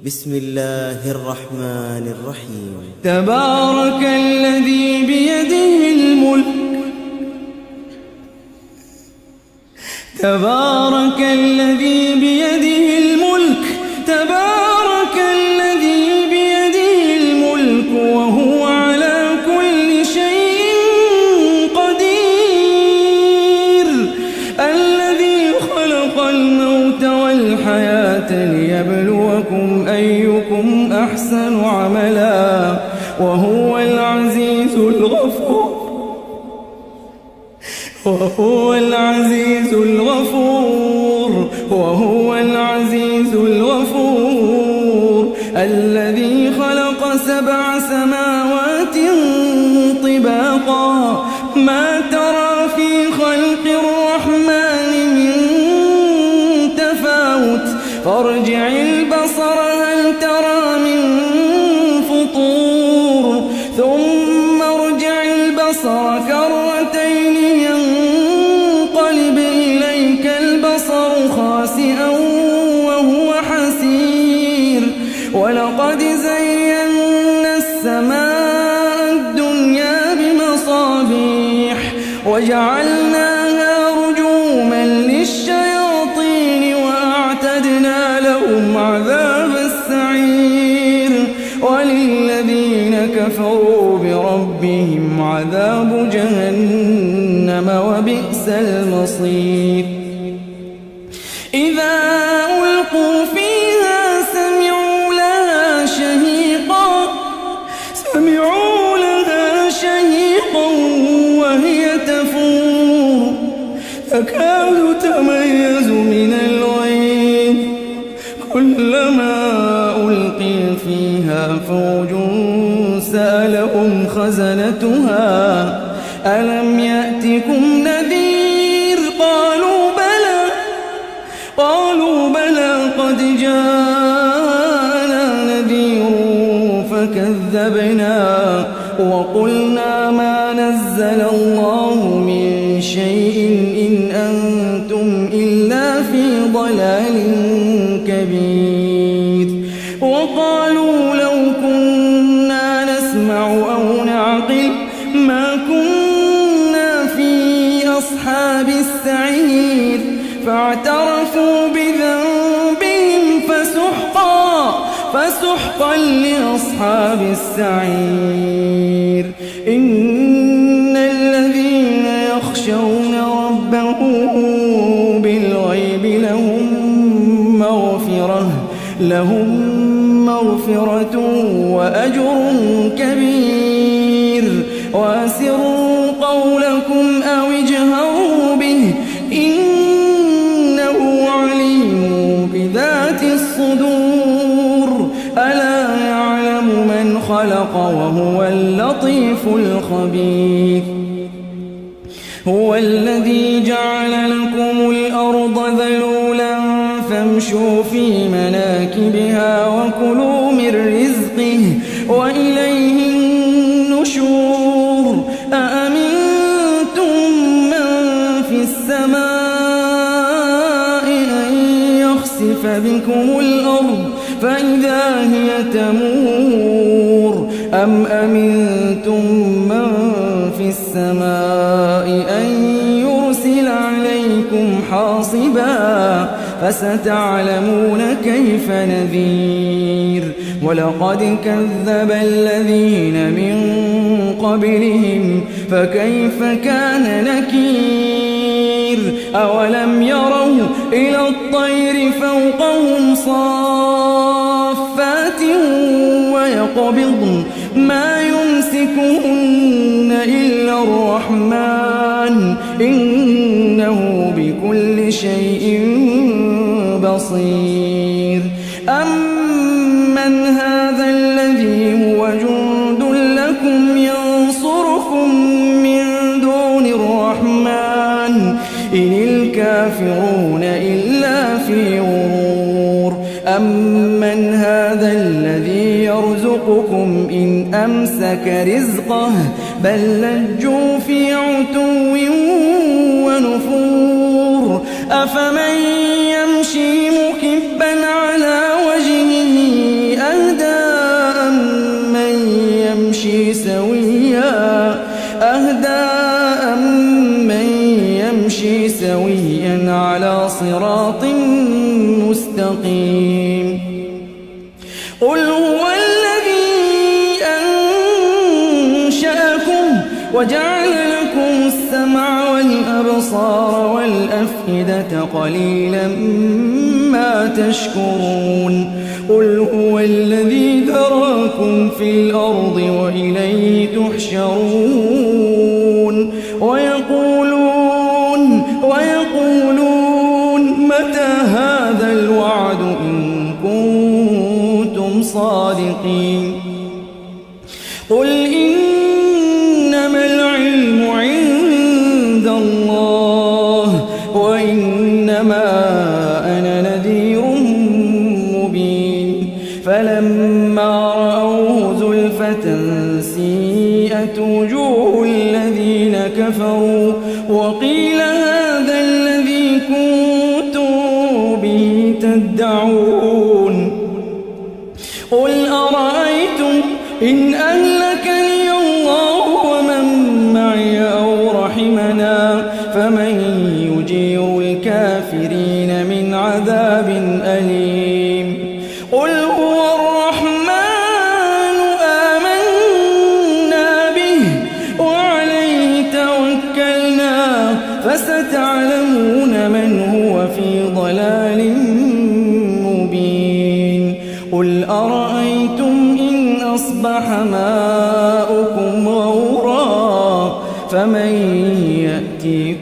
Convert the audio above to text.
بسم الله الرحمن الرحيم. تبارك الذي بيده الملك تبارك الذي بيده الملك تبارك الذي بيده الملك وهو على كل شيء قدير الذي خلق الموت والحياة ليبلوكم أيكم أحسن عملا وهو العزيز الغفور وهو العزيز الغفور الذي خلق 7 سماوات طباقا ما ترى في خلق الرحمن من تفاوت فارجع البصر هل ترى من فطور ثم ارجع البصر كرتين ينقلب إليك البصر خاسئا وهو حسير ولقد زينا السماء الدنيا بمصابيح وجعلناها رجوما للشياطين وأعتدنا لهم عذاب السعير وللذين كفروا بربهم عذاب جهنم وبئس المصير إذا ألقوا فيها سمعوا لها شهيقا وهي تفور تكاد تميز من الغيظ كلما ألقي فيها فوج سألهم خزنتها ألم يأتكم نذير قالوا بلى قد جاءنا نذير فكذبنا وقلنا ما نزل الله من شيء إن أنتم إلا في ضلال كبير وقالوا لو كنا نسمع أو نعقل ما كنا في أصحاب السعير فاعترفوا بذنبهم فسحقا لأصحاب السعير إن الذين يخشون ربهم بالغيب لهم مغفرة وأجر كبير وأسروا قولكم أو اجهروا به إنه عليم بذات الصدور ألا يعلم من خلق وهو اللطيف الخبير هو الذي جعل لكم الأرض ذلولا فامشوا في مناكبها وكلوا من رزقه وإليه النشور أأمنتم من في السماء أن يخسف بكم الأرض فإذا هي تمور أم أمنتم من في السماء أن يرسل عليكم حاصبا فستعلمون كيف نذير ولقد كذب الذين من قبلهم فكيف كان نكير أولم يروا إلى الطير فوقهم صافات ويقبضن ما يمسكهن إلا الرحمن إنه بكل شيء بصير أمن هذا الذي هو جند لكم ينصركم من دون الرحمن إن الكافرون إلا في غرور أمن هذا الذي يرزقكم إن أمسك رزقه بل لجوا في عتو ونفور أفمن يمشي مكبا على وجهه قل هو الذي أنشأكم وجعل لكم السمع والأبصار والأفئدة قليلا ما تشكرون قل هو الذي ذراكم في الأرض وإليه تحشرون ويقولون متى هذا الوعد إن كنتم صادقين قل إنما العلم عند الله وإنما أنا نذير مبين فلما رأوه زلفة سيئت وجوه الذين كفروا وقيل هذا الذي كنتم به تدعون قل أرأيتم إن أهلكني الله ومن معي أو رحمنا فمن يجير الكافرين من عذاب أليم قل هو الرحمن آمنا به وعليه توكلنا فستعلمون من هو في ضلال مبين قل أرأيتم إن أصبح ماؤكم غورا فمن يأتيكم